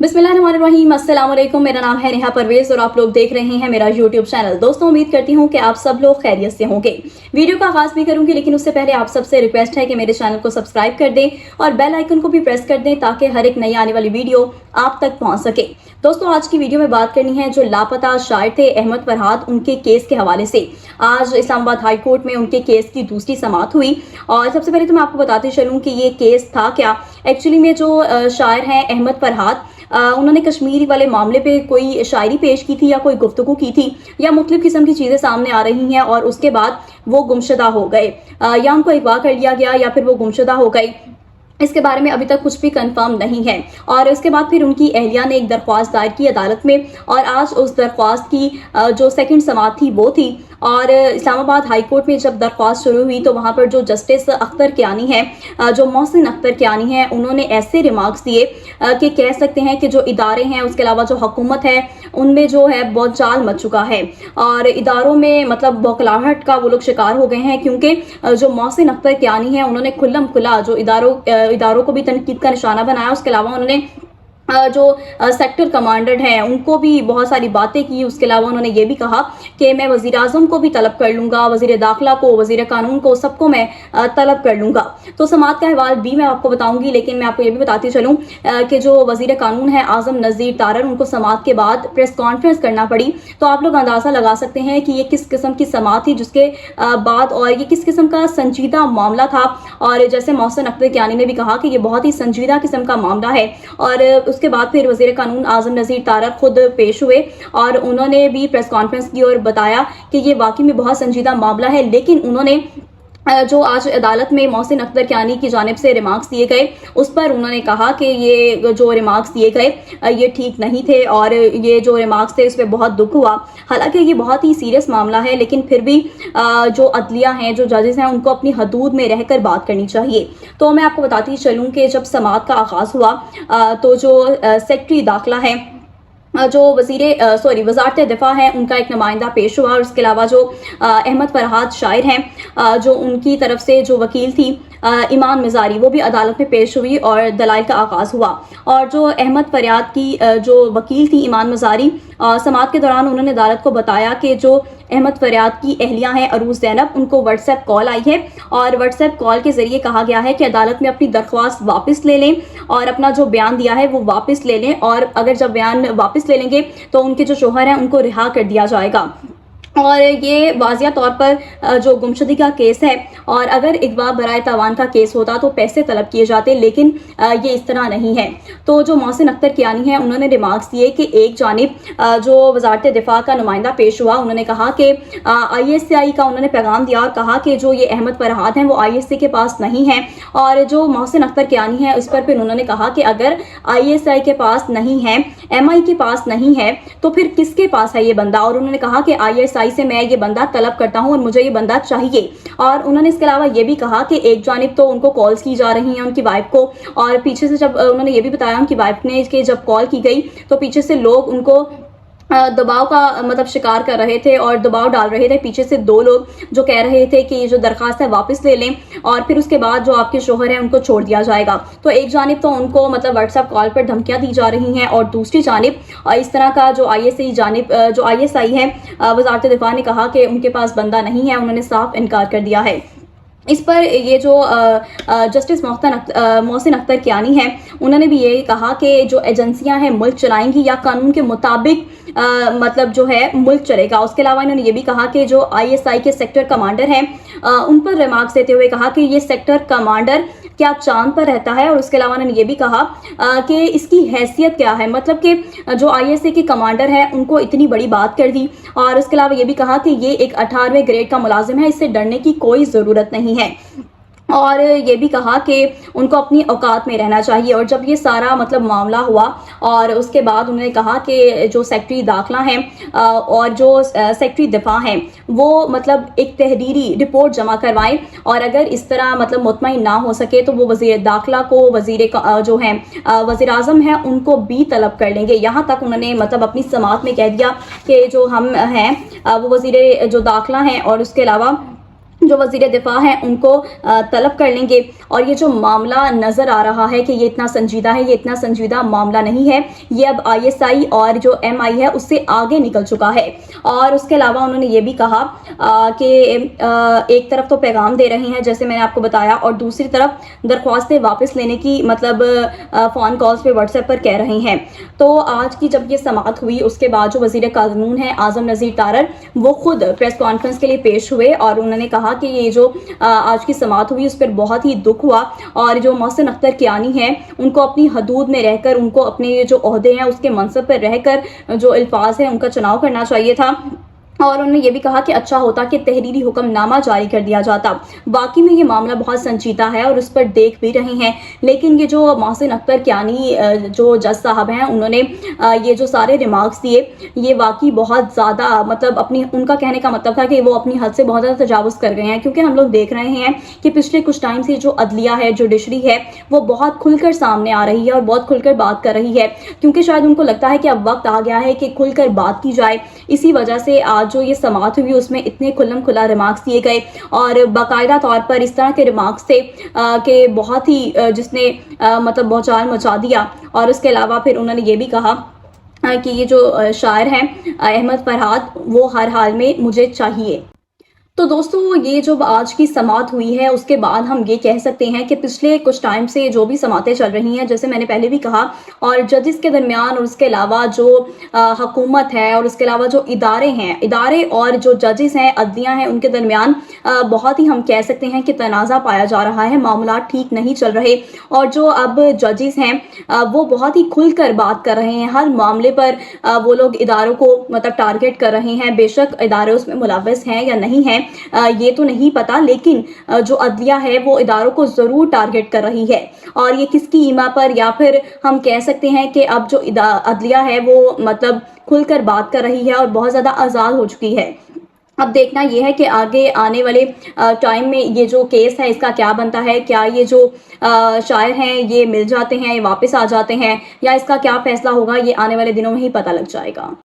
बिस्मिल्लाहिर्रहमानिर्रहीम, अस्सलाम वालेकुम। मेरा नाम है नेहा परवेज और आप लोग देख रहे हैं मेरा यूट्यूब चैनल। दोस्तों, उम्मीद करती हूँ कि आप सब लोग खैरियत से होंगे। वीडियो का आगाज भी करूंगी, लेकिन उससे पहले आप सबसे रिक्वेस्ट है कि मेरे चैनल को सब्सक्राइब कर दें और बेल आइकन को भी प्रेस कर दें ताकि हर एक नई आने वाली वीडियो आप तक पहुँच सके। दोस्तों, आज की वीडियो में बात करनी है जो लापता शायर थे अहमद फरहाद, उनके केस के हवाले से। आज इस्लामाबाद हाई कोर्ट में उनके केस की दूसरी समाअत हुई और सबसे पहले तो मैं आपको बताते चलूँ कि ये केस था क्या। एक्चुअली में जो शायर हैं अहमद फरहाद, उन्होंने कश्मीर वाले मामले पे कोई शायरी पेश की थी या कोई गुफ्तगू की थी या मुख्तलिफ किस्म की चीज़ें सामने आ रही हैं और उसके बाद वो गुमशुदा हो गए या उनको अगवा कर लिया गया या फिर वो गुमशुदा हो गए। इसके बारे में अभी तक कुछ भी कंफर्म नहीं है। और उसके बाद फिर उनकी अहलिया ने एक दरख्वास्त दायर की अदालत में और आज उस दरख्वास्त की जो सेकंड समाअत थी वो थी। और इस्लामाबाद हाई कोर्ट में जब दरख्वास्त शुरू हुई तो वहाँ पर जो जस्टिस अख्तर कियानी हैं, जो मोहसिन अख्तर कियानी हैं, उन्होंने ऐसे रिमार्क्स दिए कि कह सकते हैं कि जो इदारे हैं, उसके अलावा जो हुकूमत है, उनमें जो है बहुत चाल मच चुका है और इदारों में मतलब बौखलाहट का वो लोग शिकार हो गए हैं। क्योंकि जो मोहसिन अख्तर कियानी है, उन्होंने खुल्लम खुला जो इदारों को भी तनकीद का निशाना बनाया। उसके अलावा उन्होंने जो सेक्टर कमांडर हैं उनको भी बहुत सारी बातें की। उसके अलावा उन्होंने ये भी कहा कि मैं वज़ीर आज़म को भी तलब कर लूँगा, वज़ीर दाखिला को, वज़ीर कानून को, सबको मैं तलब कर लूँगा। तो समाअत का अहवाल भी मैं आपको बताऊँगी, लेकिन मैं आपको ये भी बताती चलूँ कि जो वज़ीर कानून है आज़म नज़ीर तारर, उनको समाअत के बाद प्रेस कॉन्फ्रेंस करना पड़ी। तो आप लोग अंदाज़ा लगा सकते हैं कि ये किस किस्म की समाअत थी जिसके बाद और ये किस किस्म का संजीदा मामला था। और जैसे मोहसिन अख्तर कियानी ने भी कहा कि ये बहुत ही संजीदा किस्म का मामला है। और उसके बाद फिर वज़ीर कानून आज़म नज़ीर तारर खुद पेश हुए और उन्होंने भी प्रेस कॉन्फ्रेंस की और बताया कि ये वाकई में बहुत संजीदा मामला है। लेकिन उन्होंने जो आज अदालत में मोहसिन अख्तर कियानी की जानिब से रिमार्क्स दिए गए, उस पर उन्होंने कहा कि ये जो रिमार्क्स दिए गए ये ठीक नहीं थे और ये जो रिमार्क्स थे उस पर बहुत दुख हुआ। हालांकि ये बहुत ही सीरियस मामला है, लेकिन फिर भी जो अदलिया हैं, जो जजेस हैं, उनको अपनी हदूद में रहकर बात करनी चाहिए। तो मैं आपको बताती चलूँ कि जब समाअत का आगाज़ हुआ तो जो सेक्रेटरी दाखिला है, जो वज़ारत दिफा है, उनका एक नुमाइंदा पेश हुआ। और उसके अलावा जो अहमद फरहाद शायर हैं, जो उनकी तरफ से जो वकील थी ईमान मज़ारी, वो भी अदालत में पेश हुई और दलाइल का आगाज़ हुआ। और जो अहमद फरहाद की जो वकील थी ईमान मज़ारी, समाअत के दौरान उन्होंने अदालत को बताया कि जो अहमद फरहाद की अहलिया हैं अरूज ज़ैनब, उनको व्हाट्सएप कॉल आई है और व्हाट्सएप कॉल के ज़रिए कहा गया है कि अदालत में अपनी दरख्वास्त वापस ले लें और अपना जो बयान दिया है वो वापस ले लें। और अगर जब बयान वापस ले लेंगे तो उनके जो शोहर हैं उनको रिहा कर दिया जाएगा। और ये वाज़िया तौर पर जो गुमशुदगी का केस है और अगर इगवा बराए तावान का केस होता तो पैसे तलब किए जाते, लेकिन ये इस तरह नहीं है। तो जो मोहसिन अख्तर कियानी हैं, उन्होंने रिमार्क्स दिए कि एक जानिब जो वज़ारत दिफा का नुमाइंदा पेश हुआ, उन्होंने कहा कि ISI का उन्होंने पैगाम दिया और कहा कि जो ये अहमद फरहाद हैं वो ISI के पास नहीं है। और जो मोहसिन अख्तर कियानी है, उस पर फिर उन्होंने कहा कि अगर ISI के पास नहीं है, MI के पास नहीं है, तो फिर किसके पास है ये बंदा। और उन्होंने कहा कि ISI से मैं ये बंदा तलब करता हूं और मुझे ये बंदा चाहिए। और उन्होंने इसके अलावा ये भी कहा कि एक जानिब तो उनको कॉल्स की जा रही हैं उनकी वाइफ को, और पीछे से जब उन्होंने ये भी बताया उनकी वाइफ ने कि जब कॉल की गई तो पीछे से लोग उनको दबाव का मतलब शिकार कर रहे थे और दबाव डाल रहे थे। पीछे से दो लोग जो कह रहे थे कि ये जो दरखास्त है वापस ले लें और फिर उसके बाद जो आपके शोहर हैं उनको छोड़ दिया जाएगा। तो एक जानिब तो उनको मतलब व्हाट्सएप कॉल पर धमकियां दी जा रही हैं और दूसरी जानिब इस तरह का जो ISI है, वज़ारत दिफा ने कहा कि उनके पास बंदा नहीं है, उन्होंने साफ इनकार कर दिया है। इस पर ये जो जस्टिस मोहसिन अख्तर कियानी हैं, उन्होंने भी ये कहा कि जो एजेंसियां हैं मुल्क चलाएंगी या कानून के मुताबिक मतलब जो है मुल्क चलेगा। उसके अलावा इन्होंने ये भी कहा कि जो ISI के सेक्टर कमांडर हैं, उन पर रिमार्क्स देते हुए कहा कि ये सेक्टर कमांडर क्या चांद पर रहता है। और उसके अलावा उन्होंने ये भी कहा कि इसकी हैसियत क्या है, मतलब कि जो ISI के कमांडर हैं उनको इतनी बड़ी बात कर दी। और उसके अलावा ये भी कहा कि ये एक 18वें ग्रेड का मुलाजिम है, इससे डरने की कोई ज़रूरत नहीं है। और ये भी कहा कि उनको अपनी औकात में रहना चाहिए। और जब ये सारा मतलब मामला हुआ और उसके बाद उन्होंने कहा कि जो सेक्रेटरी दाखिला हैं और जो सेक्रेटरी दिफा हैं वो मतलब एक तहरीरी रिपोर्ट जमा करवाएं और अगर इस तरह मतलब मुतमईन ना हो सके तो वो वज़ीर दाखिला को, जो हैं वज़ीर आज़म हैं, उनको भी तलब कर लेंगे। यहाँ तक उन्होंने मतलब अपनी समाअत में कह दिया कि जो हम हैं वो वज़ीर जो दाखिला हैं और उसके अलावा जो वज़ीर दिफा हैं उनको तलब कर लेंगे। और ये जो मामला नज़र आ रहा है कि ये इतना संजीदा है, ये इतना संजीदा मामला नहीं है, ये अब ISI और जो MI है उससे आगे निकल चुका है। और उसके अलावा उन्होंने ये भी कहा कि एक तरफ तो पैगाम दे रहे हैं जैसे मैंने आपको बताया, और दूसरी तरफ दरख्वास्तें वापस लेने की मतलब फ़ोन कॉल्स पे WhatsApp पर कह रहे हैं। तो आज की जब ये समाअत हुई उसके बाद जो वज़ीर कानून हैं आज़म नज़ीर तारर, वो खुद प्रेस कॉन्फ्रेंस के लिए पेश हुए और उन्होंने कहा कि ये जो आज की समाअत हुई उस पर बहुत ही दुख हुआ, और जो मोहसिन अख्तर कियानी हैं उनको अपनी हदूद में रहकर, उनको अपने जो ओहदे हैं उसके मनसब पर रहकर जो अल्फाज हैं उनका चुनाव करना चाहिए था। और उन्होंने ये भी कहा कि अच्छा होता कि तहरीरी हुक्मनामा जारी कर दिया जाता। बाकी में ये मामला बहुत संजीदा है और उस पर देख भी रहे हैं, लेकिन ये जो मोहसिन अख्तर कियानी जो जज साहब हैं उन्होंने ये जो सारे रिमार्क्स दिए, ये वाकई बहुत ज़्यादा मतलब अपनी, उनका कहने का मतलब था कि वो अपनी हद से बहुत ज़्यादा तजावुज़ कर गए हैं। क्योंकि हम लोग देख रहे हैं कि पिछले कुछ टाइम से जो अदलिया है, जुडिशरी है, वो बहुत खुलकर सामने आ रही है और बहुत खुलकर बात कर रही है, क्योंकि शायद उनको लगता है कि अब वक्त आ गया है कि खुलकर बात की जाए। इसी वजह से आज जो ये समाअत हुई उसमें इतने खुल्लम खुला रिमार्क्स दिए गए, और बाकायदा तौर पर इस तरह के रिमार्क्स थे कि बहुत ही जिसने मतलब भौचाल मचा दिया। और उसके अलावा फिर उन्होंने ये भी कहा कि ये जो शायर हैं अहमद फरहाद, वो हर हाल में मुझे चाहिए। तो दोस्तों, ये जो आज की समाअत हुई है उसके बाद हम ये कह सकते हैं कि पिछले कुछ टाइम से जो भी समाअतें चल रही हैं, जैसे मैंने पहले भी कहा, और जजेस के दरमियान और उसके अलावा जो हुकूमत है और उसके अलावा जो इदारे और जो जजेस हैं, अदलियाँ हैं, उनके दरमियान बहुत ही हम कह सकते हैं कि तनाज़ा पाया जा रहा है, मामला ठीक नहीं चल रहे। और जो अब जजेस हैं वो बहुत ही खुलकर बात कर रहे हैं, हर मामले पर वो लोग इदारों को मतलब टारगेट कर रहे हैं। बेशक इदारे उसमें मुलव्वस हैं या नहीं हैं ये तो नहीं पता, लेकिन जो अदलिया है वो इदारों को ज़रूर टारगेट कर रही है। और ये किसकी ईमा पर, या फिर हम कह सकते हैं कि अब जो अदलिया है वो मतलब खुलकर बात कर रही है और बहुत ज़्यादा आज़ाद हो चुकी है। अब देखना यह है कि आगे आने वाले टाइम में ये जो केस है इसका क्या बनता है, क्या ये जो शायर हैं ये मिल जाते हैं, वापस आ जाते हैं, या इसका क्या फैसला होगा, ये आने वाले दिनों में ही पता लग जाएगा।